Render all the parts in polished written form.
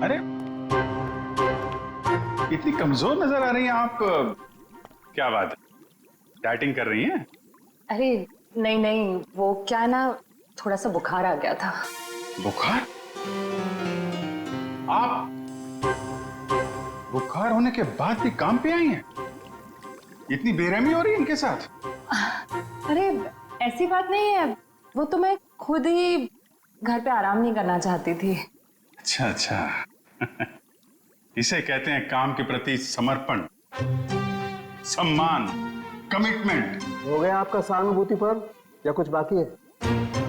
अरे इतनी कमजोर नजर आ रही हैं आप, क्या बात है, डाइटिंग कर रही हैं? अरे नहीं नहीं, वो क्या ना, थोड़ा सा बुखार आ गया था। बुखार? आप बुखार होने के बाद भी काम पे आई हैं? इतनी बेरहमी हो रही है इनके साथ? अरे ऐसी बात नहीं है, वो तो मैं खुद ही घर पे आराम नहीं करना चाहती थी। अच्छा अच्छा इसे कहते हैं काम के प्रति समर्पण, सम्मान, कमिटमेंट। हो गया आपका सहानुभूति पर या कुछ बाकी है?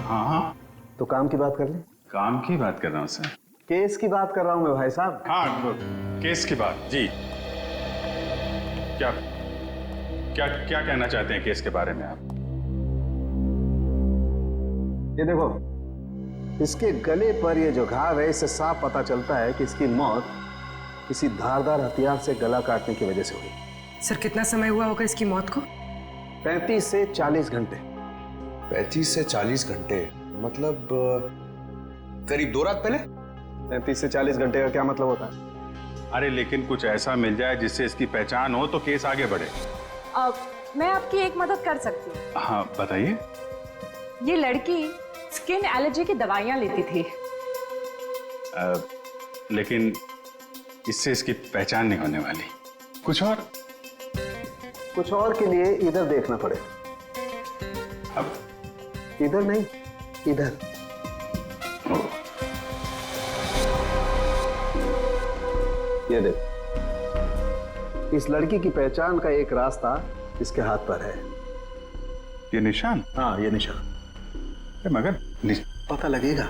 हाँ हाँ, तो काम की बात कर ले। काम की बात कर रहा हूँ सर। केस की बात कर रहा हूँ मैं भाई साहब। हाँ, केस की बात जी। क्या क्या क्या कहना चाहते हैं केस के बारे में आप? ये देखो, इसके गले पर ये जो घाव है, इससे साफ पता चलता है कि इसकी मौत किसी धारदार हथियार से गला काटने की वजह से हुई। सर कितना समय हुआ होगा इसकी मौत को? 35 से 40 घंटे। 35 से 40 घंटे मतलब करीब 2 रात पहले। 35 से 40 घंटे का क्या मतलब होता है? अरे लेकिन कुछ ऐसा मिल जाए जिससे इसकी पहचान हो तो केस आगे बढ़े। मैं आपकी एक मदद कर सकती हूँ। हाँ बताइए। ये लड़की स्किन एलर्जी की दवाइयाँ लेती थी। लेकिन इससे इसकी पहचान नहीं होने वाली। कुछ और? कुछ और के लिए इधर देखना पड़ेगा। अब इधर नहीं, इधर। ये देख, इस लड़की की पहचान का एक रास्ता इसके हाथ पर है। ये निशान? हाँ, ये निशान। मगर पता लगेगा,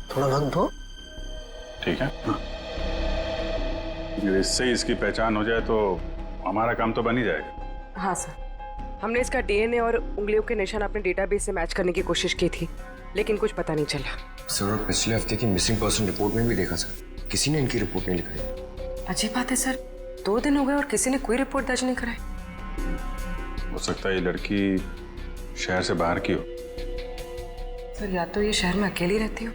थोड़ा वक्त दो। ठीक है। हाँ। इससे इसकी पहचान हो जाए तो हमारा काम तो बन ही जाएगा। हाँ सर, हमने इसका डीएनए और उंगलियों के निशान अपने डेटाबेस से मैच करने की कोशिश की थी, लेकिन कुछ पता नहीं चला। सर और पिछले हफ्ते की मिसिंग पर्सन रिपोर्ट में भी देखा सर, किसी ने इनकी रिपोर्ट नहीं लिखाई। अजीब बात है सर, 2 दिन हो गए और किसी ने कोई रिपोर्ट दर्ज नहीं कराई। हो सकता है ये लड़की शहर से बाहर की हो। सर या तो ये शहर में अकेली रहती हो।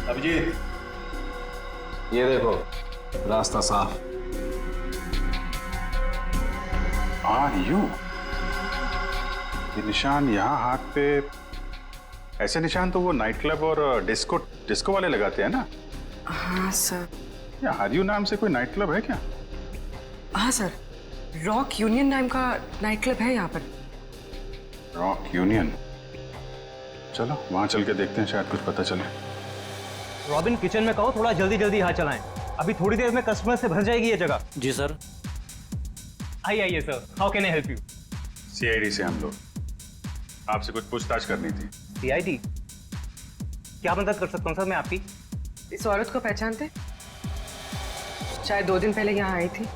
अभिजीत, ये देखो, रास्ता साफ। यू ये निशान यहाँ हाथ पे, ऐसे निशान तो वो नाइट क्लब और डिस्को वाले लगाते हैं ना? हाँ सर। या हरियू नाम से कोई नाइट क्लब है क्या? हाँ सर, रॉक यूनियन नाम का नाइट क्लब है यहाँ पर। Rock union? चलो वहां चल के देखते हैं, शायद कुछ पता चले। रॉबिन, किचन में कहो थोड़ा जल्दी जल्दी यहाँ चलाएं, अभी थोड़ी देर में कस्टमर से भर जाएगी ये जगह। जी सर। आइए sir, how can I help you? CID से हम लोग, आपसे कुछ पूछताछ करनी थी। सीआईडी? क्या मदद कर सकता हूँ सर मैं आपकी? इस औरत को पहचानते? शायद 2 दिन पहले यहाँ आई थी।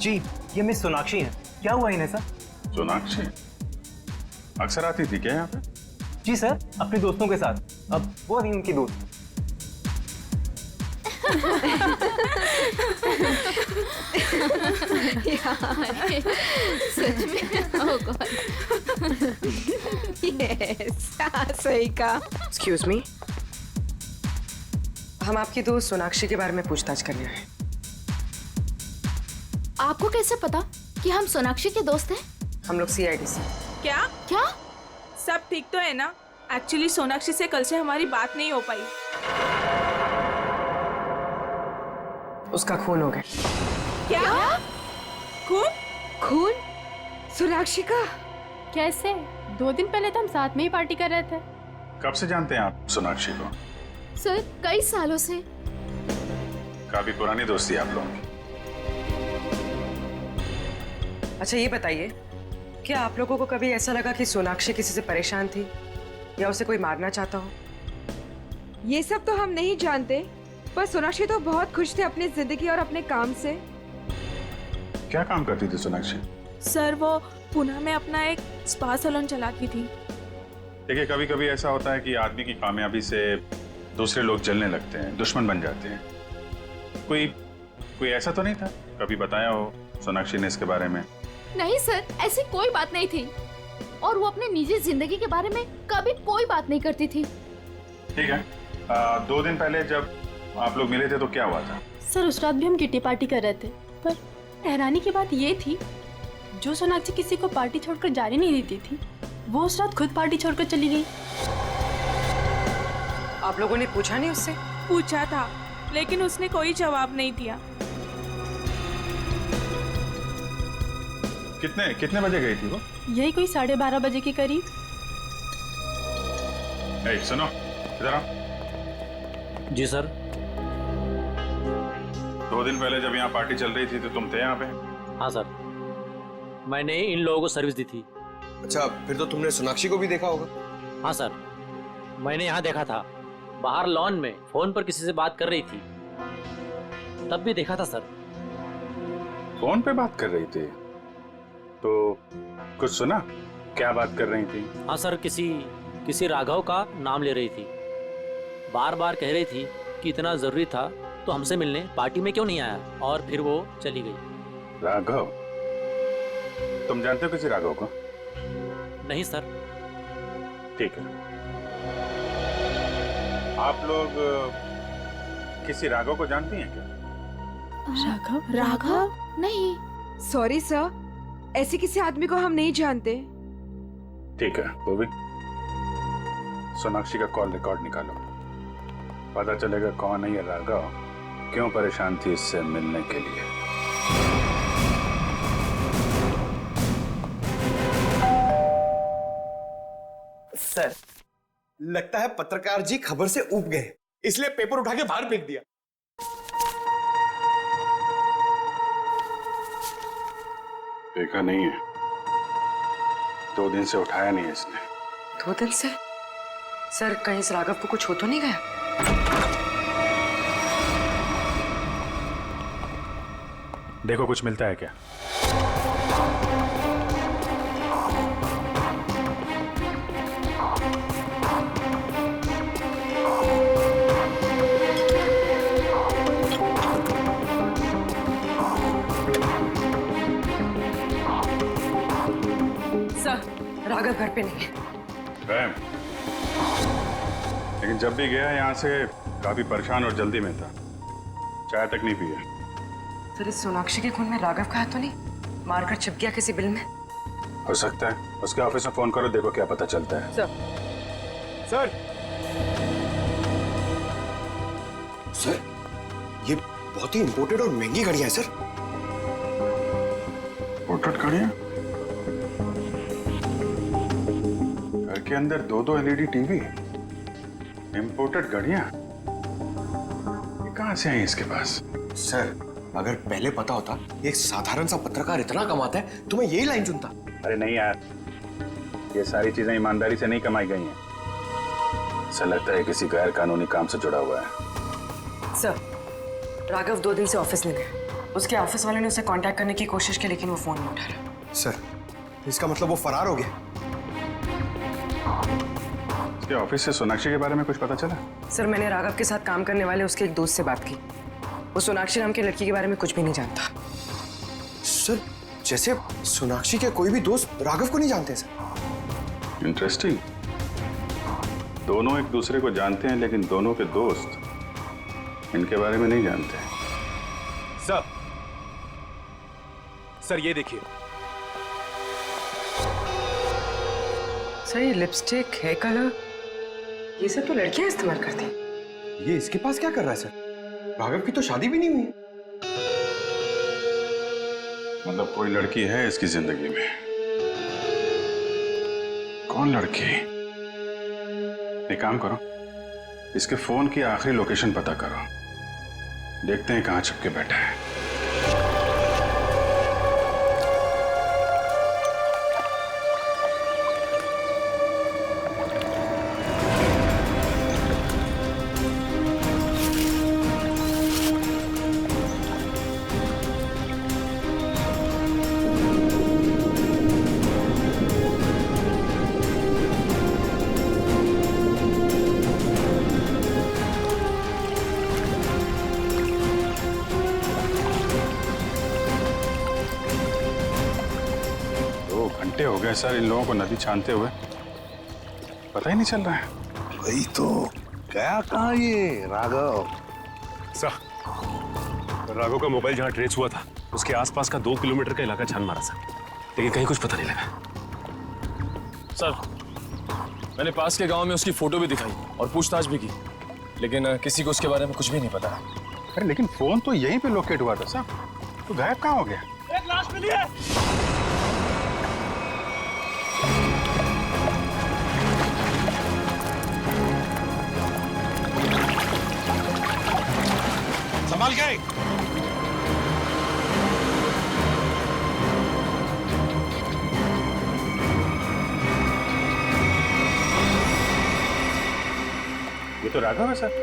जी, ये मिस सोनाक्षी हैं। क्या हुआ इन्हें सर? सोनाक्षी अक्सर आती थी क्या यहाँ पे? जी सर, अपने दोस्तों के साथ, अब वो नहीं उनकी दोस्त। सच में? ओह गॉड। यस, सही कहा। एक्सक्यूज मी, हम आपकी दोस्त सोनाक्षी के बारे में पूछताछ कर रहे हैं। आपको कैसे पता कि हम सोनाक्षी के दोस्त हैं? हम लोग सीआईडी से। क्या क्या? सब ठीक तो है ना? एक्चुअली सोनाक्षी से कल से हमारी बात नहीं हो पाई। उसका खून हो गया। क्या? खून? खून? सोनाक्षी का? कैसे? 2 दिन पहले तो हम साथ में ही पार्टी कर रहे थे। कब से जानते हैं आप सोनाक्षी को? सर, कई सालों से। काफी पुरानी दोस्ती है आप लोगों की। अच्छा ये बताइए, क्या आप लोगों को कभी ऐसा लगा कि सोनाक्षी किसी से परेशान थी या उसे कोई मारना चाहता हो? ये सब तो हम नहीं जानते, पर सोनाक्षी तो बहुत खुश थे अपनी जिंदगी और अपने काम से। क्या काम करती थी सोनाक्षी? सर वो पुणे में अपना एक स्पा सैलून चलाती थी। देखिए, कभी कभी ऐसा होता है कि आदमी की कामयाबी से दूसरे लोग जलने लगते हैं, दुश्मन बन जाते हैं। कोई ऐसा तो नहीं था? कभी बताया हो सोनाक्षी ने इसके बारे में? नहीं सर, ऐसी कोई बात नहीं थी, और वो अपने निजी जिंदगी के बारे में कभी कोई बात नहीं करती थी। ठीक है। 2 दिन पहले जब आप लोग मिले थे तो क्या हुआ था? सर उस रात भी हम किटी पार्टी कर रहे थे, पर हैरानी की बात ये थी, जो सोनाक्षी किसी को पार्टी छोड़कर जाने नहीं देती थी, वो उस रात खुद पार्टी छोड़कर चली गई। आप लोगों ने पूछा नहीं उससे? पूछा था, लेकिन उसने कोई जवाब नहीं दिया। कितने बजे गई थी वो? यही कोई 12:30 बजे के करीब। ए, सुनो इधर आओ। जी सर। 2 दिन पहले जब यहाँ पार्टी चल रही थी तो तुम थे यहाँ पे? हाँ सर, मैंने इन लोगों को सर्विस दी थी। अच्छा, फिर तो तुमने सोनाक्षी को भी देखा होगा। हाँ सर, मैंने यहाँ देखा था, बाहर लॉन में फोन पर किसी से बात कर रही थी, तब भी देखा था सर। फोन पे बात कर रही थी तो कुछ सुना? क्या बात कर रही थी? हाँ सर, किसी राघव का नाम ले रही थी, बार बार कह रही थी कि इतना जरूरी था तो हमसे मिलने पार्टी में क्यों नहीं आया, और फिर वो चली गई। राघव? तुम जानते हो किसी राघव को? नहीं सर। ठीक है। आप लोग किसी राघव को जानती हैं क्या? राघव? राघव? नहीं। सॉरी सर, ऐसे किसी आदमी को हम नहीं जानते। ठीक है, वो भी सोनाक्षी का कॉल रिकॉर्ड निकालो, पता चलेगा कौन है ये राघव, क्यों परेशान थी इससे मिलने के लिए। सर, लगता है पत्रकार जी खबर से ऊब गए, इसलिए पेपर उठा के बाहर फेंक दिया। देखा नहीं है, 2 दिन से उठाया नहीं है इसने। 2 दिन से? सर कहीं इस राघव को कुछ हो तो नहीं गया? देखो कुछ मिलता है क्या? सर राघव घर पे नहीं है। गए? लेकिन जब भी गया यहाँ से काफी परेशान और जल्दी में था, चाय तक नहीं पिया। सर इस सोनाक्षी के खून में राघव का हाथ तो नहीं? मारकर छिप गया किसी बिल में? हो सकता है। उसके ऑफिस में फोन करो, देखो क्या पता चलता है। सर, सर ये बहुत ही इंपोर्टेड और महंगी घड़ियां हैं सर। इंपोर्टेड घड़ियां? घर के अंदर 2-2 LED टीवी, इंपोर्टेड घड़ियां, ये कहां से आई इसके पास? सर, अगर पहले पता होता एक साधारण सा पत्रकार इतना कमाता है तो मैं यही लाइन चुनता। अरे नहीं यार, ये सारी चीजें ईमानदारी से नहीं कमाई गई हैं। ऐसा लगता है किसी गैर कानूनी काम से जुड़ा हुआ है। सर राघव 2 दिन से ऑफिस नहीं गया। उसके ऑफिस वाले ने उसे कांटेक्ट करने की कोशिश की, लेकिन वो फोन नहीं उठा रहा। सर, इसका मतलब वो फरार हो गया। उसके ऑफिस से सोनाक्षी के बारे में कुछ पता चला? सर मैंने राघव के साथ काम करने वाले उसके एक दोस्त से बात की, वो सोनाक्षी नाम की लड़की के बारे में कुछ भी नहीं जानता। सर, जैसे सोनाक्षी के कोई भी दोस्त राघव को नहीं जानते सर। इंटरेस्टिंग। दोनों एक दूसरे को जानते हैं, लेकिन दोनों के दोस्त इनके बारे में नहीं जानते। सर ये देखिए। सर ये लिपस्टिक, हेयर कलर, ये सब तो लड़कियां इस्तेमाल करती हैं। ये इसके पास क्या कर रहा है सर? राघव की तो शादी भी नहीं हुई। मतलब कोई लड़की है इसकी जिंदगी में? कौन लड़की? एक काम करो, इसके फोन की आखिरी लोकेशन पता करो, देखते हैं कहां छुप के बैठा है। हो गए सर इन लोगों को नदी छानते हुए, पता ही नहीं चल रहा है। वही तो गया कहाँ ये राघव? सर, राघव का मोबाइल जहाँ ट्रेस हुआ था उसके आसपास का 2 किलोमीटर का इलाका छान मारा सर, लेकिन कहीं कुछ पता नहीं लगा। सर, मैंने पास के गांव में उसकी फोटो भी दिखाई और पूछताछ भी की, लेकिन किसी को उसके बारे में कुछ भी नहीं पता। अरे लेकिन फोन तो यहीं पे लोकेट हुआ था साहब, तो गायब कहाँ हो गया? एक लाश मिली है। संभाल के। ये तो राघव है सर।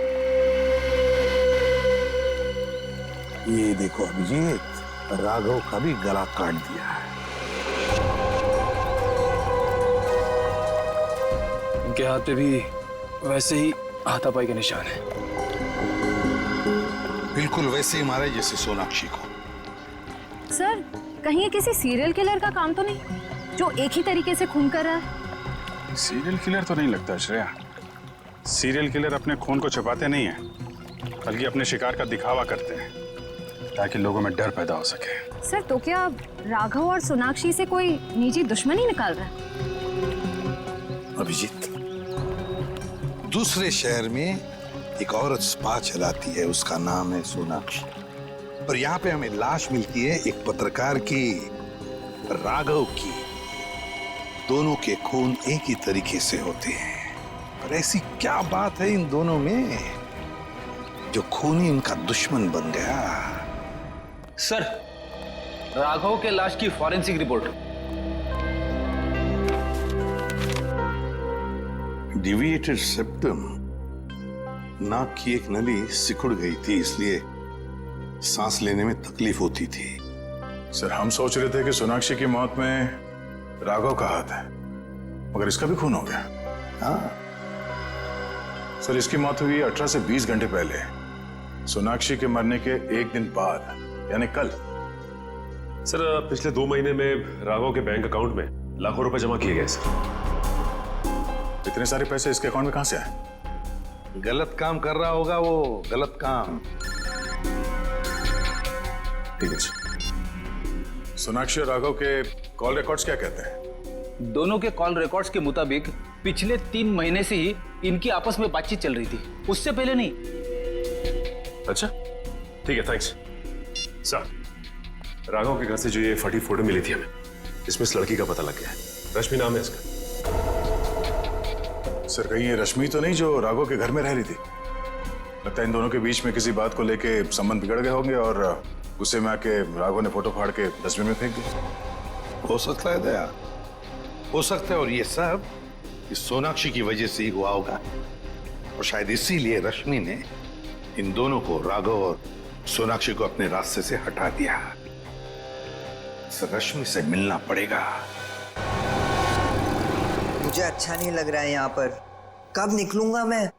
ये देखो अभिजीत, राघव का भी गला काट दिया है। उनके हाथ पे भी वैसे ही हाथापाई के निशान है। बिल्कुल वैसे ही मारे जैसे सोनाक्षी को। सर, कहीं ये किसी सीरियल किलर का काम तो नहीं जो एक ही तरीके से खून कर रहा है? सीरियल किलर तो नहीं लगता श्रेया। सीरियल किलर अपने खून को छुपाते नहीं हैं, बल्कि अपने शिकार का दिखावा करते हैं ताकि लोगों में डर पैदा हो सके। सर, तो क्या राघव और सोनाक्षी से कोई निजी दुश्मनी निकाल रहा है? अभिजीत, दूसरे शहर में एक औरत स्पा चलाती है, उसका नाम है सोनाक्षी, और यहाँ पे हमें लाश मिलती है एक पत्रकार की, राघव की। दोनों के खून एक ही तरीके से होते हैं, पर ऐसी क्या बात है इन दोनों में जो खूनी इनका दुश्मन बन गया? सर, राघव के लाश की फॉरेंसिक रिपोर्ट। डिविएटेड सेप्टम, नाक की एक नली सिकुड़ गई थी, इसलिए सांस लेने में तकलीफ होती थी। सर, हम सोच रहे थे कि सोनाक्षी की मौत में राघव का हाथ है, मगर इसका भी खून हो गया। हाँ सर, इसकी मौत हुई 18 से 20 घंटे पहले, सोनाक्षी के मरने के एक दिन बाद, यानी कल। सर, पिछले 2 महीने में राघव के बैंक अकाउंट में लाखों रुपए जमा किए गए सर। इतने सारे पैसे इसके अकाउंट में कहां से आए? गलत काम कर रहा होगा वो, गलत काम। ठीक है जी। सोनाक्षी और राघव के कॉल रिकॉर्ड्स क्या कहते हैं? दोनों के कॉल रिकॉर्ड्स के मुताबिक पिछले 3 महीने से ही इनकी आपस में बातचीत चल रही थी, उससे पहले नहीं। अच्छा, ठीक है, थैंक्स। सर, राघव के घर से जो ये फटी फोटो मिली थी हमें, इसमें इस लड़की का पता लग गया है। रश्मि नाम है इसका। सर, कहीं ये रश्मि तो नहीं जो राघव के घर में रह रही थी? लगता है इन दोनों के बीच में किसी बात को लेके संबंध बिगड़ गए होंगे और गुस्से में आके राघव ने फोटो फाड़ के डस्टबिन में फेंक दी। हो सकता है दया, हो सकता है, और ये सब इस सोनाक्षी की वजह से ही हुआ होगा, और शायद इसीलिए रश्मि ने इन दोनों को, राघव और सोनाक्षी को, अपने रास्ते से हटा दिया। इस रश्मि से मिलना पड़ेगा। मुझे अच्छा नहीं लग रहा है यहाँ पर। कब निकलूंगा मैं?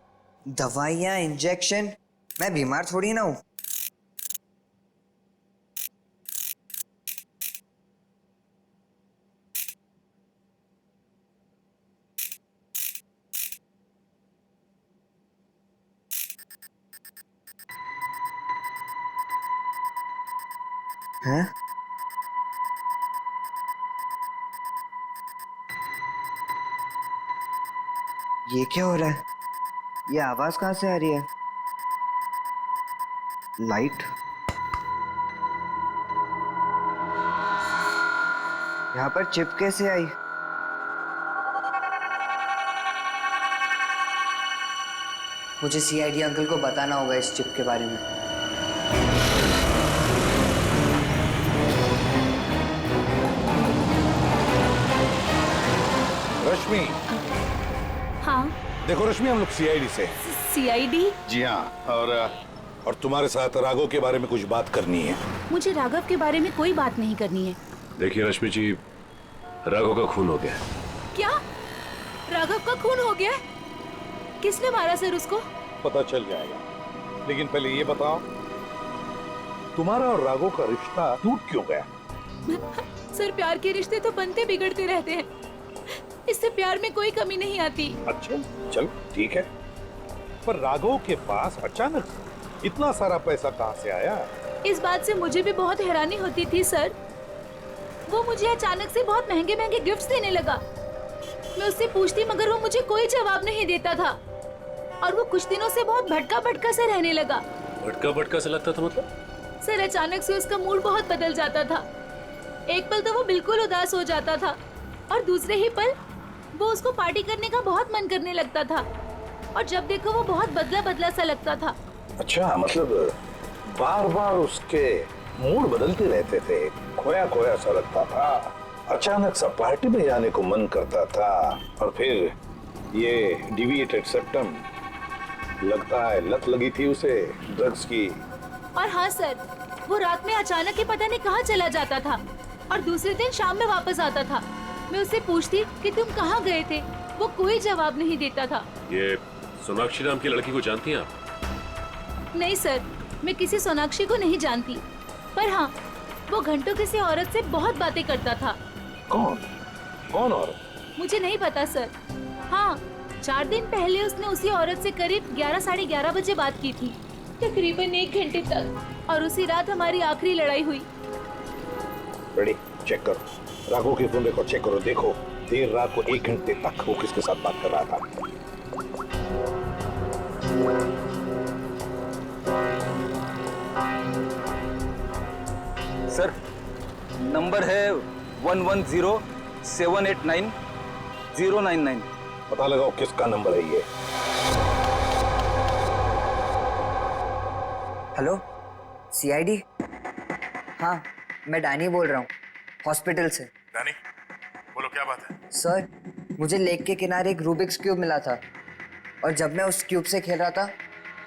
दवाइयाँ, इंजेक्शन, मैं बीमार थोड़ी ना हूँ। हैं? ये क्या हो रहा है? ये आवाज कहाँ से आ रही है? लाइट? यहाँ पर चिप कैसे आई? मुझे सीआईडी अंकल को बताना होगा इस चिप के बारे में। रश्मि। हाँ। देखो रश्मि, हम लोग सीआईडी से। सीआईडी? जी हाँ, और तुम्हारे साथ राघव के बारे में कुछ बात करनी है। मुझे राघव के बारे में कोई बात नहीं करनी है। देखिए रश्मि जी, राघव का खून हो गया। क्या? राघव का खून हो गया? किसने मारा सर उसको? पता चल जाएगा, लेकिन पहले ये बताओ, तुम्हारा और राघव का रिश्ता टूट क्यों गया? सर, प्यार के रिश्ते तो बनते बिगड़ते रहते हैं, इससे प्यार में कोई कमी नहीं आती। अच्छा, चल ठीक है, पर राघव के पास अचानक इतना सारा पैसा कहाँ से आया? इस बात से मुझे भी बहुत हैरानी होती थी सर। वो मुझे अचानक से बहुत महंगे महंगे गिफ्ट्स देने लगा। मैं उससे पूछती मगर वो मुझे कोई जवाब नहीं देता था और वो कुछ दिनों से बहुत भटका भटका सा रहने लगा। भटका भटका से लगता था मतलब? सर अचानक से उसका मूड बहुत बदल जाता था। एक पल तो वो बिल्कुल उदास हो जाता था और दूसरे ही पल वो उसको पार्टी करने का बहुत मन करने लगता था और जब देखो वो बहुत बदला बदला सा लगता था। अच्छा, मतलब बार बार उसके मूड बदलते रहते थे, खोया खोया सा लगता था, अचानक सा पार्टी में जाने को मन करता था और फिर ये डिविएटेड सेप्टम, लगता है लत लगी थी उसे ड्रग्स की। और हाँ सर, वो रात में अचानक ही पता नहीं कहाँ चला जाता था और दूसरे दिन शाम में वापस आता था। मैं उससे पूछती कि तुम कहाँ गए थे, वो कोई जवाब नहीं देता था। ये सोनाक्षी नाम की लड़की को जानती हैं आप? नहीं सर, मैं किसी सोनाक्षी को नहीं जानती, पर हाँ वो घंटों किसी औरत से बहुत बातें करता था। कौन? कौन औरत? मुझे नहीं पता सर। हाँ, 4 दिन पहले उसने उसी औरत से करीब 11 साढ़े 11 बजे बात की थी, तकरीबन 1 घंटे तक, और उसी रात हमारी आखिरी लड़ाई हुई। रेडी, चेक करो, राघव के फोन रिकॉर्ड चेक करो, देखो देर रात को 1 घंटे तक वो किसके साथ बात कर रहा था। सर, नंबर है 110789 पता लगाओ किसका नंबर है ये। Hello, CID? हाँ, मैं डैनी बोल रहा हूँ, हॉस्पिटल से। डैनी, बोलो क्या बात है? सर, मुझे लेक के किनारे एक रूबिक्स क्यूब मिला था और जब मैं उस क्यूब से खेल रहा था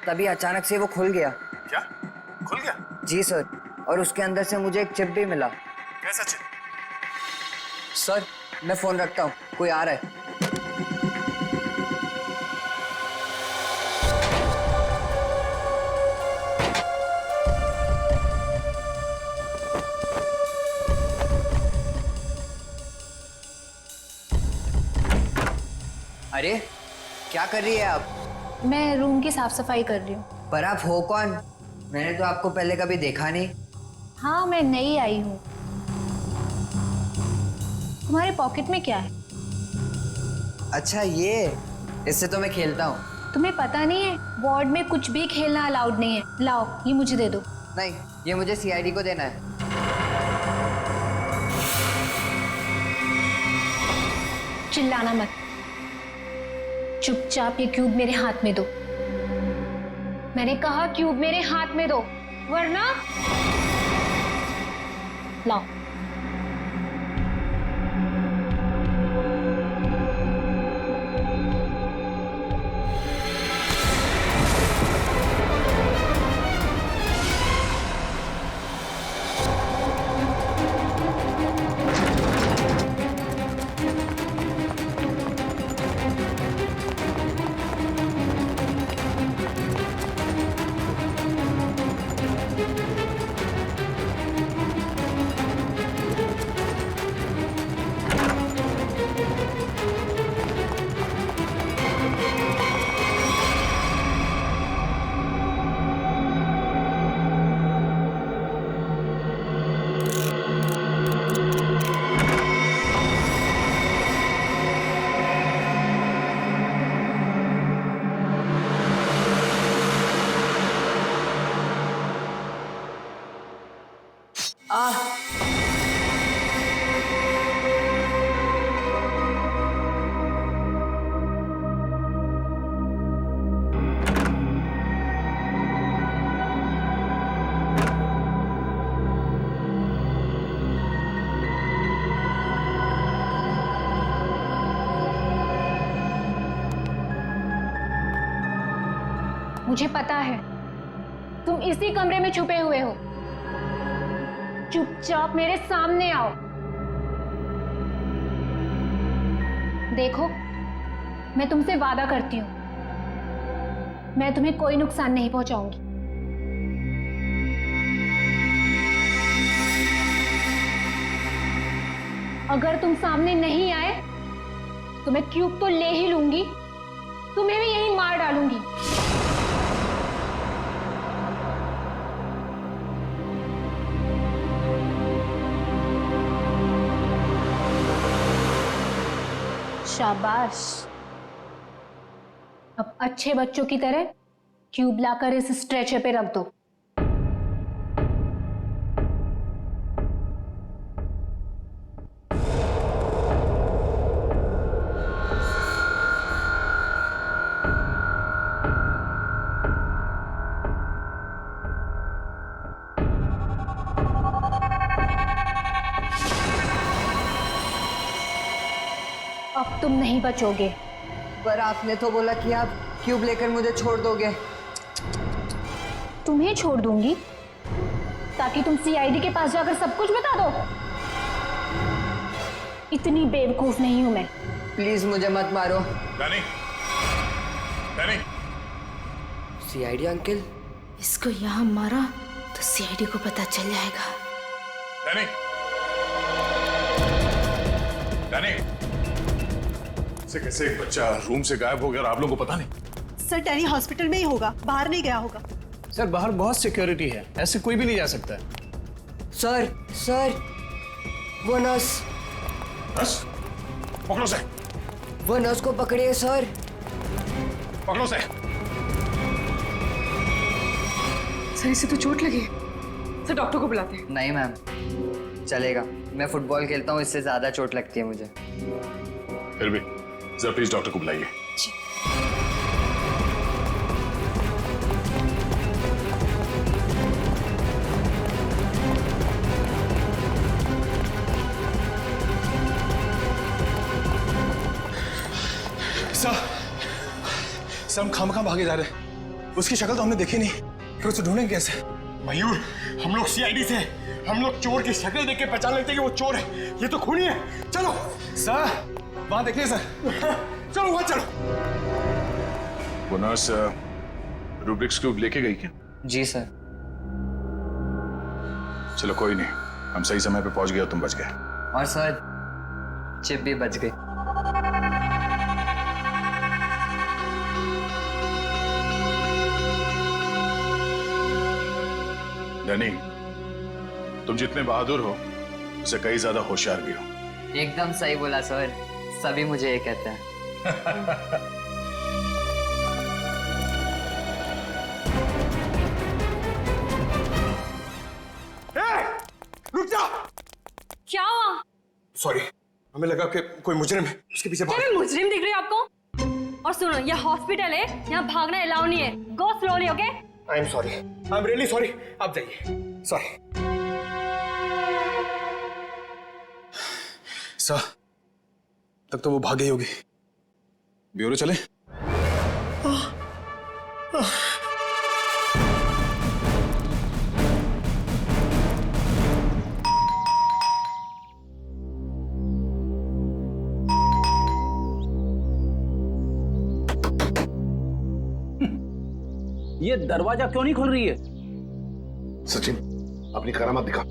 तभी अचानक से वो खुल गया। क्या? खुल गया? जी सर, और उसके अंदर से मुझे एक चिप भी मिला। कैसा चिप? सर, मैं फोन रखता हूँ, कोई आ रहा है। अरे, क्या कर रही है आप? मैं रूम की साफ सफाई कर रही हूँ। पर आप हो कौन? मैंने तो आपको पहले कभी देखा नहीं। हाँ, मैं नई आई हूँ। तुम्हारे पॉकेट में क्या है? अच्छा, ये इससे तो मैं खेलता हूँ। तुम्हें पता नहीं है, वार्ड में कुछ भी खेलना अलाउड नहीं है। लाओ, ये मुझे दे दो। नहीं, ये मुझे सीआईडी को देना है। चिल्लाना मत, चुपचाप ये क्यूब मेरे हाथ में दो। मैंने कहा क्यूब मेरे हाथ में दो, वरना लाओ। मुझे पता है तुम इसी कमरे में छुपे हुए हो। चुपचाप मेरे सामने आओ। देखो, मैं तुमसे वादा करती हूं, मैं तुम्हें कोई नुकसान नहीं पहुंचाऊंगी। अगर तुम सामने नहीं आए तो मैं क्यूब तो ले ही लूंगी, तुम्हें भी यहीं मार डालूंगी। शाबाश। अब अच्छे बच्चों की तरह क्यूब लाकर इस स्ट्रेचर पे रख दो। अब तुम नहीं बचोगे। पर आपने तो बोला कि आप क्यूब लेकर मुझे छोड़ दोगे। तुम्हें छोड़ दूंगी ताकि तुम सीआईडी के पास जाकर सब कुछ बता दो। इतनी बेवकूफ नहीं हूं मैं। प्लीज मुझे मत मारो। Danny, Danny. CID uncle? इसको यहाँ मारा तो सीआईडी को पता चल जाएगा। Danny, Danny. कैसे एक बच्चा रूम से गायब हो गया और आप लोगों को पता नहीं? सर डैनी हॉस्पिटल में ही होगा, बाहर नहीं गया होगा। सर बाहर बहुत सिक्योरिटी है, ऐसे कोई भी नहीं जा सकता है। सर वो नर्स। नर्स? पकड़ो से। वो नर्स को पकड़िए सर। पकड़ो से। सर इसे तो चोट लगी है। सर डॉक्टर को बुलाते हैं। नहीं मैम, चलेगा। मैं फुटबॉल खेलता हूँ, इससे ज्यादा चोट लगती है मुझे। फिर भी जरा प्लीज डॉक्टर को बुलाइए। सर हम खामखा भागे जा रहे हैं। उसकी शक्ल तो हमने देखी नहीं, फिर उसे ढूंढेंगे कैसे? मयूर, हम लोग सीआईडी से, हम लोग चोर की शक्ल देख के पहचान लेते हैं कि वो चोर है। ये तो खूनी है। चलो सर, वहां देखिए सर। चलो वहां चलो। वो नर्स रूब्रिक्स क्यूब लेके गई क्या? जी सर। चलो कोई नहीं, हम सही समय पे पहुंच गए और तुम बच गए। और सर चिप भी बच गई। डैनी, तुम जितने बहादुर हो उससे कई ज्यादा होशियार भी हो। एकदम सही बोला सर, सभी मुझे ये कहते हैं। रुक जा। क्या हुआ? सॉरी, हमें लगा कि कोई मुजरिम है, उसके पीछे भाग। क्या मैं मुजरिम दिख रही हूँ आपको? और सुनो, ये हॉस्पिटल है, यहाँ भागना अलाउ नहीं है। गो slowly, okay? I am sorry, I am really sorry. आप जाइए। सॉरी सर, तक तो वो भाग गई होगी। ब्यूरो चले? ये दरवाजा क्यों नहीं खुल रही है? सचिन, अपनी करामत दिखा।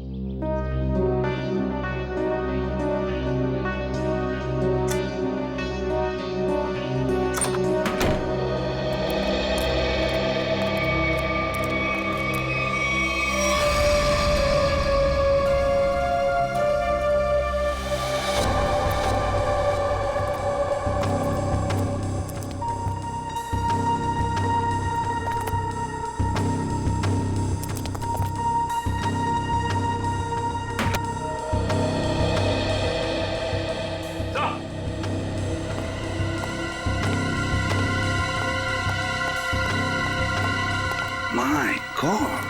My God!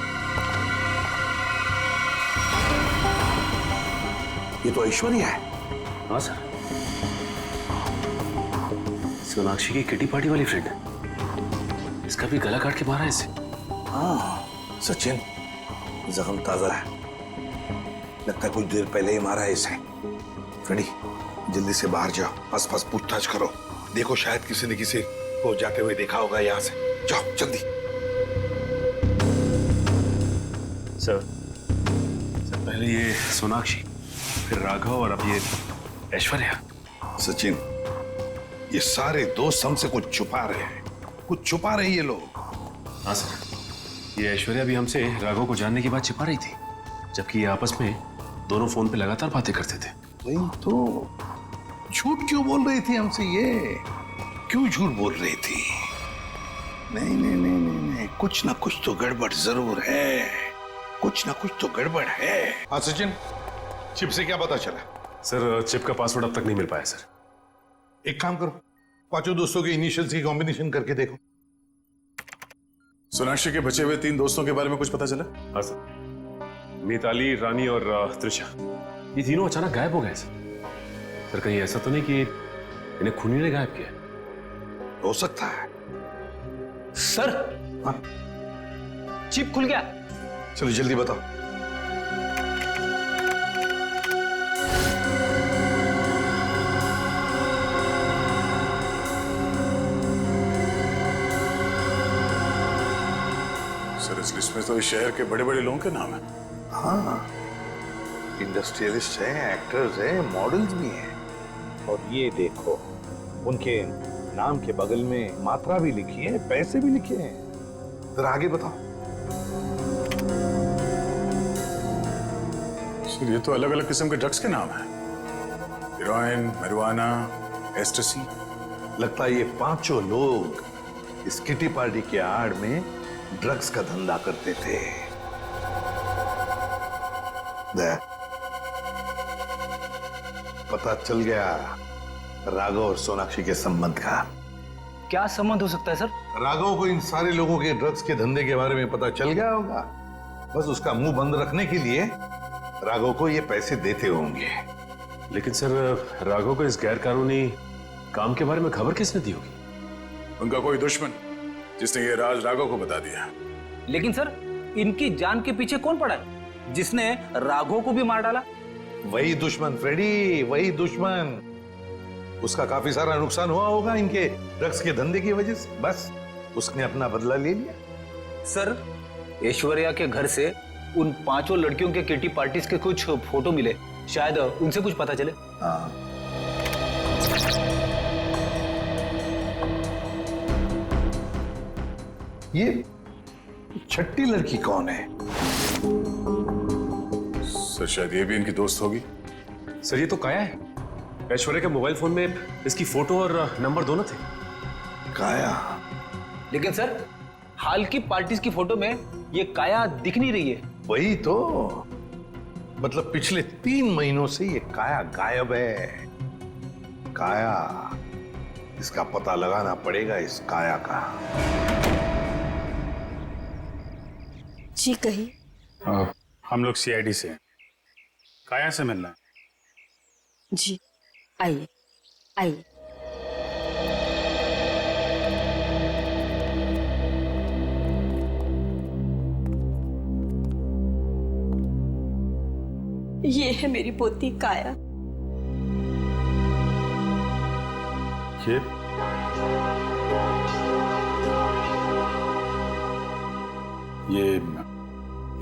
ये तो ऐश्वर्या है। हाँ सर, सोनाक्षी की किटी पार्टी वाली फ्रेंड। इसका भी गला काट के मारा है इसे। हाँ सचिन, जख्म ताजा है, लगता है कुछ देर पहले ही मारा है इसे। फ्रेंडी, जल्दी से बाहर जाओ, आसपास पूछताछ करो, देखो शायद किसी ने किसी को जाते हुए देखा होगा यहाँ से। जाओ जल्दी। सर पहले ये सोनाक्षी, फिर राघव और अब ये ऐश्वर्या। सचिन, ये सारे दोस्त हमसे कुछ छुपा रहे हैं, कुछ छुपा रहे ये लोग। हाँ सर, ये ऐश्वर्या भी हमसे राघव को जानने की बात छिपा रही थी, जबकि ये आपस में दोनों फोन पे लगातार बातें करते थे। वही तो, झूठ क्यों बोल रही थी हमसे? ये क्यों झूठ बोल रही थी? नहीं नहीं नहीं नहीं नहीं, कुछ ना कुछ तो गड़बड़ जरूर है, कुछ ना कुछ तो गड़बड़ है। हाँ सचिन, चिप से क्या पता चला? सर चिप का पासवर्ड अब तक नहीं मिल पाया सर। एक काम करो, पांचों दोस्तों के इनिशियल्स की कॉम्बिनेशन करके देखो। सोनाक्षी के बचे हुए 3 दोस्तों के बारे में कुछ पता चला? हाँ सर, मिताली, रानी और त्रिशा, ये तीनों अचानक गायब हो गए सर। कहीं ऐसा तो नहीं कि इन्हें खूनी ने गायब किया? हो सकता है सर। हाँ? चिप खुल गया। चलो जल्दी बताओ। सर इस लिस्ट में तो इस शहर के बड़े बड़े लोगों के नाम है। हाँ, इंडस्ट्रियलिस्ट हैं, एक्टर्स हैं, मॉडल्स भी हैं। और ये देखो, उनके नाम के बगल में मात्रा भी लिखी है, पैसे भी लिखे हैं। जरा आगे बताओ। सर ये तो अलग अलग किस्म के ड्रग्स के नाम हैं। Heroin, marijuana, एस्टेसी। लगता है ये पांचों लोग इस किटी पार्टी के आड़ में ड्रग्स का धंधा करते थे। पता चल गया राघव और सोनाक्षी के संबंध का। क्या संबंध हो सकता है सर? राघव को इन सारे लोगों के ड्रग्स के धंधे के बारे में पता चल गया होगा। बस उसका मुंह बंद रखने के लिए राघव को ये पैसे देते होंगे। लेकिन सर राघव को इस गैर कानूनी काम के बारे में खबर किसने दी होगी? उनका कोई दुश्मन जिसने ये राज राघव को बता दिया। लेकिन सर इनकी जान के पीछे कौन पड़ा है जिसने राघव को भी मार डाला? वही दुश्मन फ्रेडी, वही दुश्मन। उसका काफी सारा नुकसान हुआ होगा इनके ड्रग्स के धंधे की वजह से। बस उसने अपना बदला ले लिया। सर ऐश्वर्या के घर से उन पांचों लड़कियों के किटी पार्टीज के कुछ फोटो मिले, शायद उनसे कुछ पता चले। हाँ। ये छठी लड़की कौन है? सर शायद ये भी इनकी दोस्त होगी। सर ये तो काया है। ऐश्वर्या के मोबाइल फोन में इसकी फोटो और नंबर दोनों थे। काया? लेकिन सर हाल की पार्टीज की फोटो में ये काया दिख नहीं रही है। वही तो, मतलब पिछले 3 महीनों से ये काया गायब है। काया, इसका पता लगाना पड़ेगा, इस काया का। जी कही। हम लोग सीआईडी से हैं। काया से मिलना है। जी आइए आइए। ये है मेरी पोती काया। ये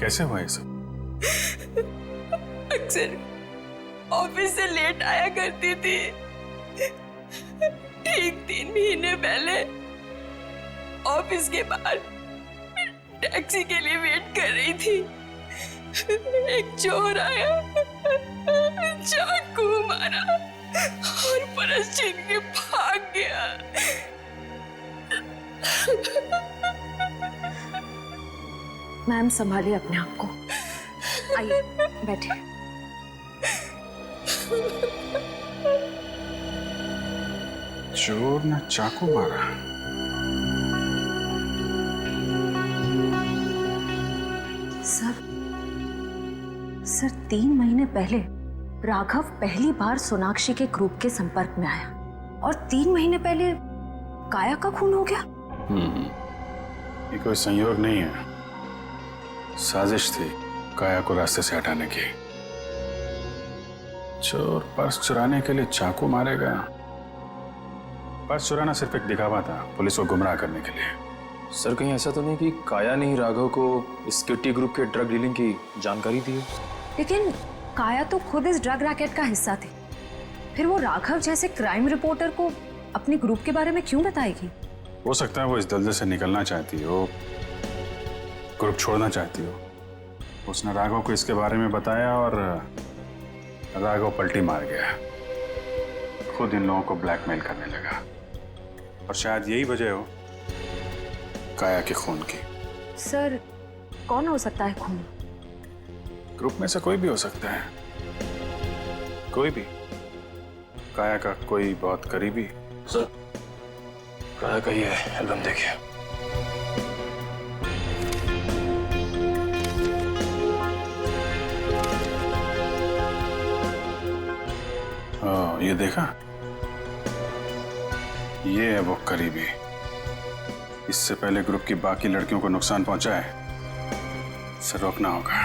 कैसे हुआ ये सब? अक्सर ऑफिस से लेट आया करती थी। ठीक 3 महीने पहले ऑफिस के बाहर टैक्सी के लिए वेट कर रही थी। एक चोर आया, चाकू मारा और परस छीन के भाग गया। मैम संभालिए अपने आप को। आइए बैठिए। चोर ने चाकू मारा। सर 3 महीने पहले राघव पहली बार सोनाक्षी के ग्रुप के संपर्क में आया और 3 महीने पहले काया का खून हो गया। ये कोई संयोग नहीं है, साजिश थी काया को रास्ते से हटाने की। चोर पर्स चुराने के लिए चाकू मारेगा। पर्स चुराना सिर्फ एक दिखावा था, पुलिस को गुमराह करने के लिए। सर कहीं ऐसा तो नहीं कि काया ने ही राघव को इस किटी ग्रुप के ड्रग डीलिंग की जानकारी दी है? लेकिन काया तो खुद इस ड्रग रैकेट का हिस्सा थी, फिर वो राघव जैसे क्राइम रिपोर्टर को अपने ग्रुप के बारे में क्यों बताएगी? हो सकता है वो इस दलदल से निकलना चाहती हो, ग्रुप छोड़ना चाहती हो। उसने राघव को इसके बारे में बताया और राघव पलटी मार गया, खुद इन लोगों को ब्लैकमेल करने लगा। और शायद यही वजह हो काया के खून की। सर, कौन हो सकता है खून? ग्रुप में से कोई भी हो सकता है, कोई भी। काया का कोई बहुत करीबी। सर, काया का ये एल्बम देखिए। ये देखा, ये है वो करीबी। इससे पहले ग्रुप की बाकी लड़कियों को नुकसान पहुंचा है, इसे रोकना होगा।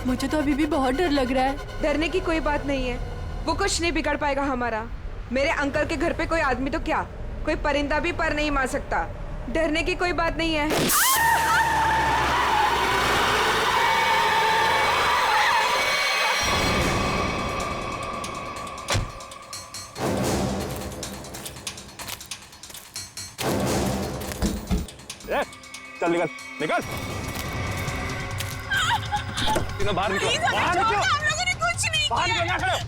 मुझे तो अभी भी बहुत डर लग रहा है। डरने की कोई बात नहीं है, वो कुछ नहीं बिगाड़ पाएगा हमारा। मेरे अंकल के घर पे कोई आदमी तो क्या, कोई परिंदा भी पर नहीं मार सकता। डरने की कोई बात नहीं है। चल निकल निकल, तीनों बाहर निकलो, बाहर निकलो। हम लोगों ने कुछ नहीं बाहर निकलना है।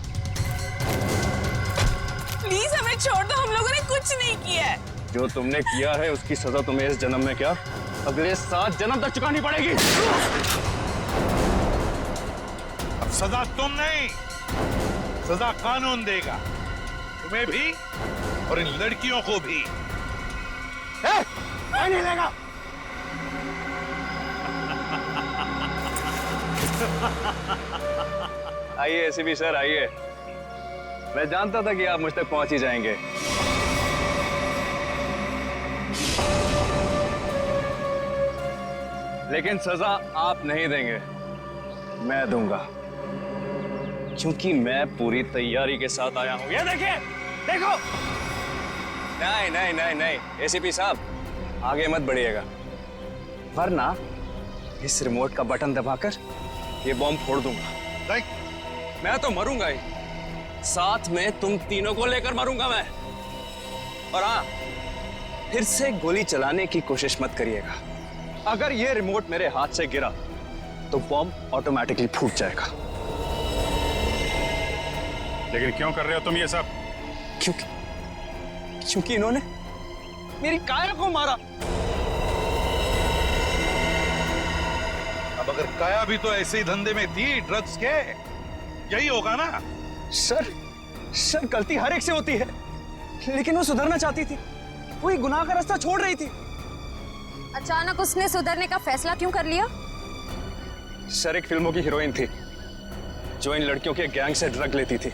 प्लीज हमें छोड़ दो, हम लोगों ने कुछ नहीं किया है। जो तुमने किया है उसकी सजा तुम्हें इस जन्म में क्या, अगले 7 जन्म तक चुकानी पड़ेगी। अब सजा तुम नहीं, सजा कानून देगा, तुम्हें भी और इन लड़कियों को भी। नहीं लेगा। आइए एसीपी सर, आइए। मैं जानता था कि आप मुझ तक पहुंच ही जाएंगे। लेकिन सजा आप नहीं देंगे, मैं दूंगा, क्योंकि मैं पूरी तैयारी के साथ आया हूं। ये देखिए, देखो। नहीं नहीं नहीं नहीं एसीपी साहब, आगे मत बढ़िएगा, वरना इस रिमोट का बटन दबाकर ये बॉम्ब फोड़ दूंगा। मैं तो मरूंगा ही, साथ में तुम तीनों को लेकर मरूंगा मैं। और हाँ, फिर से गोली चलाने की कोशिश मत करिएगा। अगर ये रिमोट मेरे हाथ से गिरा तो बॉम्ब ऑटोमेटिकली फूट जाएगा। लेकिन क्यों कर रहे हो तुम ये सब? क्योंकि इन्होंने मेरी काया को मारा। अब अगर काया भी तो ऐसे ही धंधे में थी, ड्रग्स के, यही होगा ना? सर गलती हर एक से होती है, लेकिन वो सुधरना चाहती थी, वो गुनाह का रास्ता छोड़ रही थी। अचानक उसने सुधरने का फैसला क्यों कर लिया? सर एक फिल्मों की हीरोइन थी जो इन लड़कियों के गैंग से ड्रग लेती थी।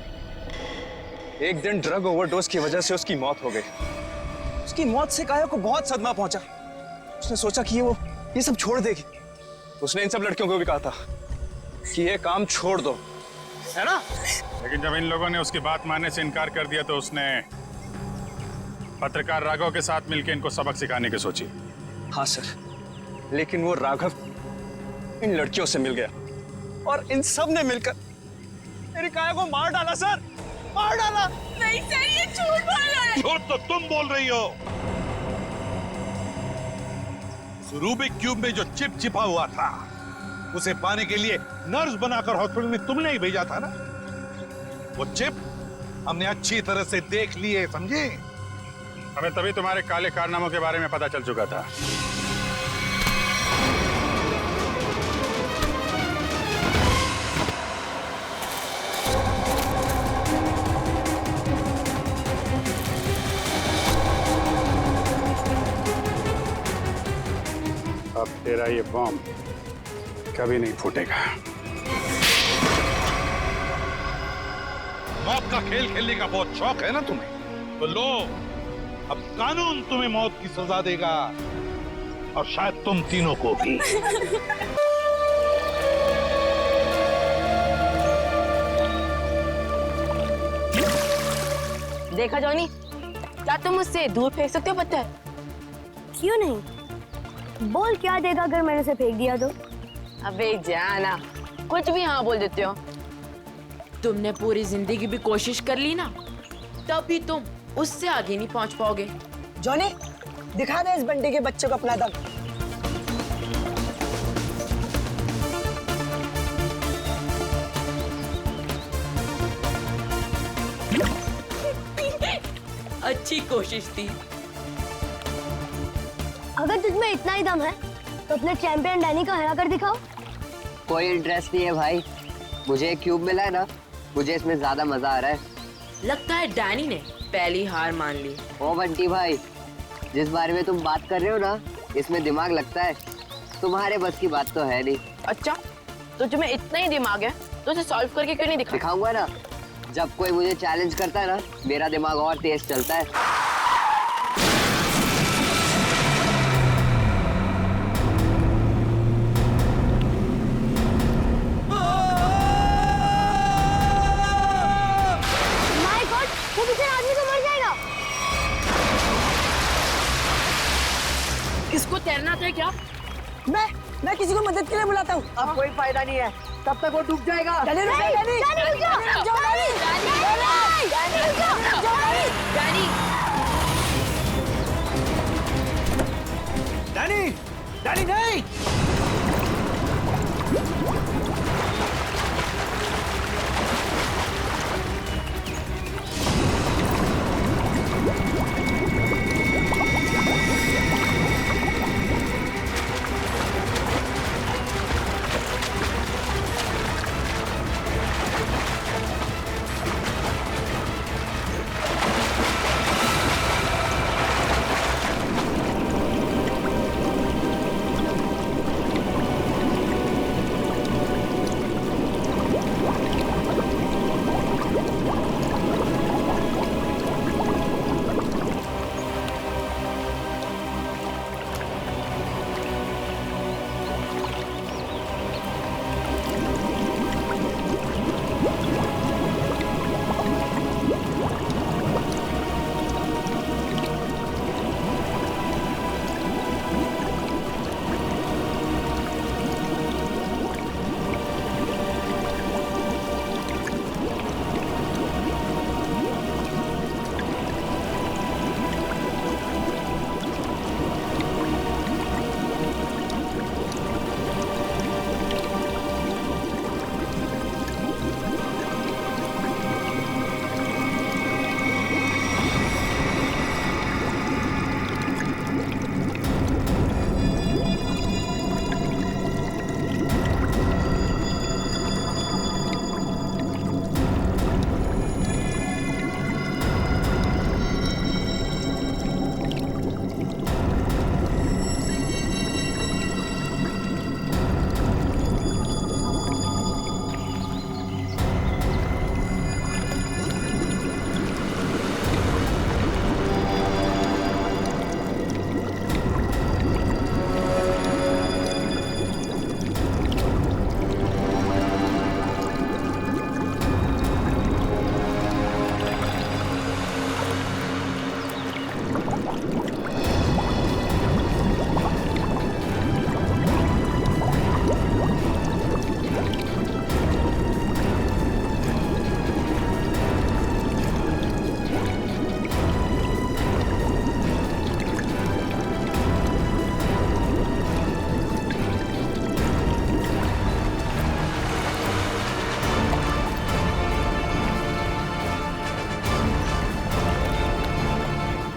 एक दिन ड्रग ओवरडोज की वजह से उसकी मौत हो गई। उसकी मौत से काया को बहुत सदमा पहुंचा। उसने सोचा कि वो ये सब छोड़ देगी। उसने इन सब लड़कियों को भी कहा था कि ये काम छोड़ दो, है ना? लेकिन जब इन लोगों ने उसकी बात मानने से इनकार कर दिया तो उसने पत्रकार राघव के साथ मिलकर इनको सबक सिखाने की सोची। हाँ सर, लेकिन वो राघव इन लड़कियों से मिल गया और इन सब ने मिलकर मेरी काया को मार डाला। सर, मार डाला। नहीं सर, ये झूठ बोल रहा है। झूठ तो तुम बोल रही हो। रूबिक क्यूब में जो चिप छिपा हुआ था, उसे पाने के लिए नर्स बनाकर हॉस्पिटल में तुमने ही भेजा था ना? वो चिप हमने अच्छी तरह से देख ली है, समझे? हमें तभी तुम्हारे काले कारनामों के बारे में पता चल चुका था। अब तेरा ये बॉम्ब कभी नहीं फूटेगा। मौत का खेल खेलने का बहुत शौक है ना तुम्हें, तो लो, अब कानून तुम्हें मौत की सजा देगा, और शायद तुम तीनों को भी। देखा जॉनी, क्या तुम मुझसे दूर फेंक सकते हो पत्थर? क्यों नहीं? बोल क्या देगा अगर मैंने उसे फेंक दिया तो? अबे जाना, कुछ भी हाँ बोल देते हो। तुमने पूरी जिंदगी भी कोशिश कर ली ना, तब भी तुम उससे आगे नहीं पहुंच पाओगे। जॉनी, दिखा दे इस बंटी के बच्चे को अपना दम। अच्छी कोशिश थी। अगर तुझमें इतना ही दम है तो अपने चैंपियन डैनी को हरा कर दिखाओ। कोई इंटरेस्ट नहीं है भाई, मुझे एक क्यूब मिला है ना, मुझे इसमें ज्यादा मजा आ रहा है। लगता है डैनी ने पहली हार मान ली। ओ बंटी भाई, जिस बारे में तुम बात कर रहे हो ना, इसमें दिमाग लगता है, तुम्हारे बस की बात तो है नहीं। अच्छा, तो तुम्हें इतना ही दिमाग है तो उसे सॉल्व करके क्यों नहीं दिखाऊंगा ना। जब कोई मुझे चैलेंज करता है ना, मेरा दिमाग और तेज चलता है। इसको तैरना आता है क्या? मैं किसी को मदद के लिए बुलाता हूँ। अब कोई फायदा नहीं है, तब तक वो डूब जाएगा। डैनी नहीं।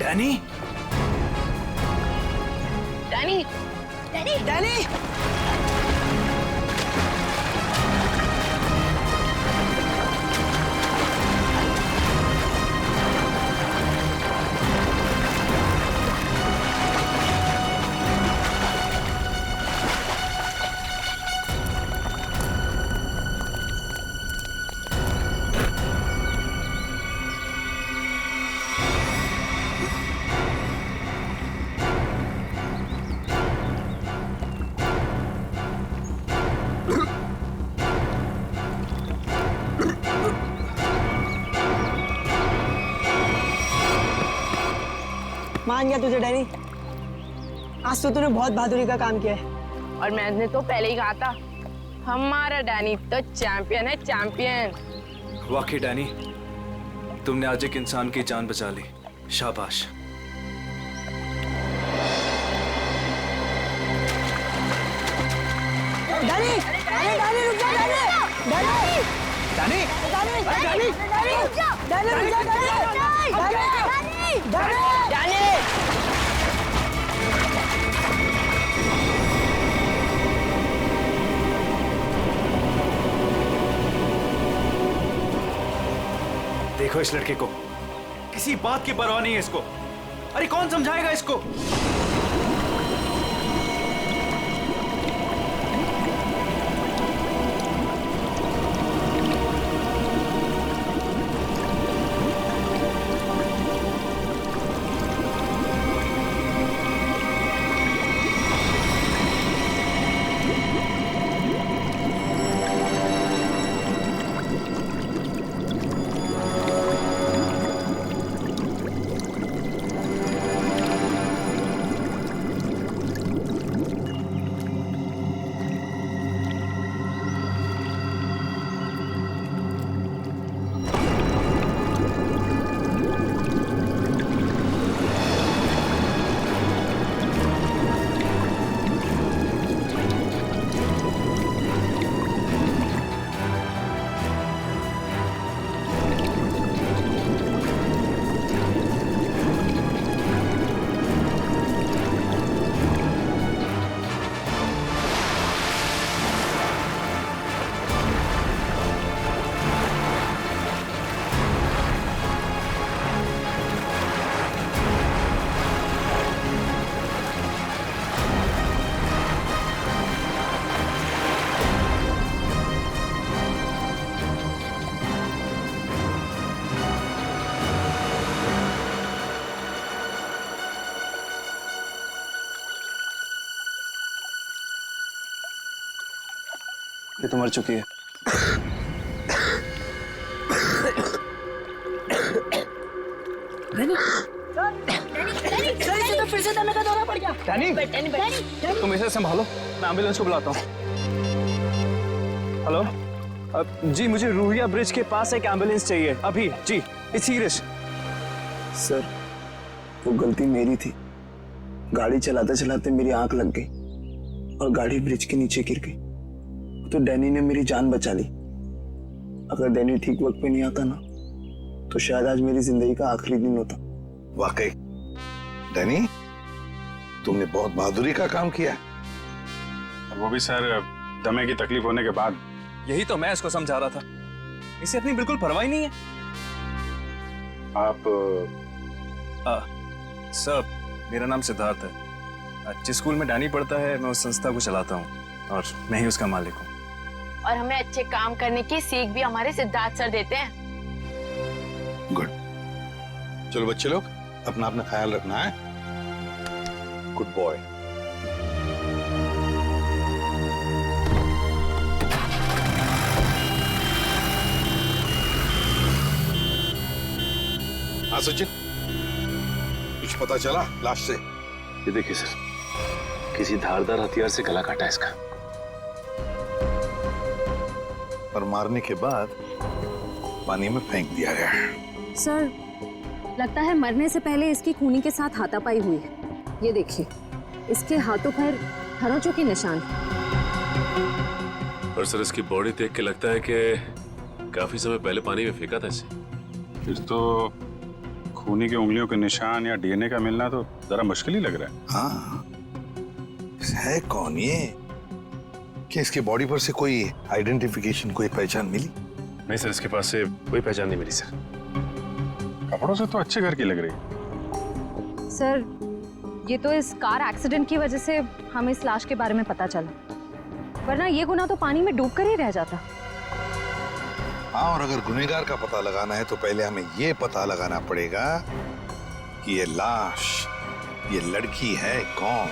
डैनी, डैनी, डैनी, डैनी, मान गया तुझे डैनी, आज तो तूने बहुत बहादुरी का काम किया है। और मैंने तो पहले ही कहा था, हमारा डैनी तो चैंपियन है, चैंपियन। वाकई डैनी, तुमने आज एक इंसान की जान बचा ली, शाबाश। डैनी, अरे डैनी रुक जा, Danny, Danny, Danny, Danny, Danny, Danny रुक जा, डैनी रुक जा, डैनी, डैनी, देखो इस लड़के को, किसी बात की परवाह नहीं है इसको। अरे कौन समझाएगा इसको? ये तो मर चुकी है। तो फिर से दमे का दौरा पड़ गया। डैनी, तुम इसे संभालो, मैं एम्बुलेंस को बुलाता हूँ। हेलो, जी मुझे रूहिया ब्रिज के पास एक एम्बुलेंस चाहिए अभी। जी, इट्स सीरियस। सर, वो गलती मेरी थी। गाड़ी चलाते चलाते मेरी आंख लग गई और गाड़ी ब्रिज के नीचे गिर गई। तो डैनी ने मेरी जान बचा ली। अगर डैनी ठीक वक्त पे नहीं आता ना, तो शायद आज मेरी जिंदगी का आखिरी दिन होता। वाकई डैनी, तुमने बहुत बहादुरी का काम किया। वो भी सर दमे की तकलीफ होने के बाद। यही तो मैं इसको समझा रहा था, इसे अपनी बिल्कुल परवाह नहीं है। आप सर, मेरा नाम सिद्धार्थ है। जिस स्कूल में डैनी पढ़ता है, मैं उस संस्था को चलाता हूँ और मैं ही उसका मालिक हूँ। और हमें अच्छे काम करने की सीख भी हमारे सिद्धार्थ सर देते हैं। गुड। चलो बच्चे लोग, अपना अपना ख्याल रखना है। Good boy. हाँ सचिन, कुछ पता चला लाश से? ये देखिए सर, किसी धारदार हथियार से गला काटा इसका। और मारने के बाद पानी में फेंक दिया गया। सर, लगता है मरने से पहले इसकी खूनी के साथ हाथापाई हुई है। ये देखिए, इसके हाथों पर खरोंचों के निशान। और सर, इसकी बॉडी देख के लगता है कि काफी समय पहले पानी में फेंका था इसे। फिर तो खूनी की उंगलियों के निशान या डीएनए का मिलना तो जरा मुश्किल ही लग रहा है। हाँ, है कौन ये? क्या इसके बॉडी पर से कोई आइडेंटिफिकेशन, कोई पहचान मिली? नहीं सर, इसके पास से कोई पहचान नहीं मिली सर। कपड़ों से तो अच्छे घर की लग रही। सर, ये तो इस कार एक्सीडेंट की वजह से हमें इस लाश के बारे में पता चला, वरना ये गुनाह तो पानी में डूब कर ही रह जाता। हाँ, और अगर गुनहगार का पता लगाना है तो पहले हमें ये पता लगाना पड़ेगा कि ये लाश, ये लड़की है कौन।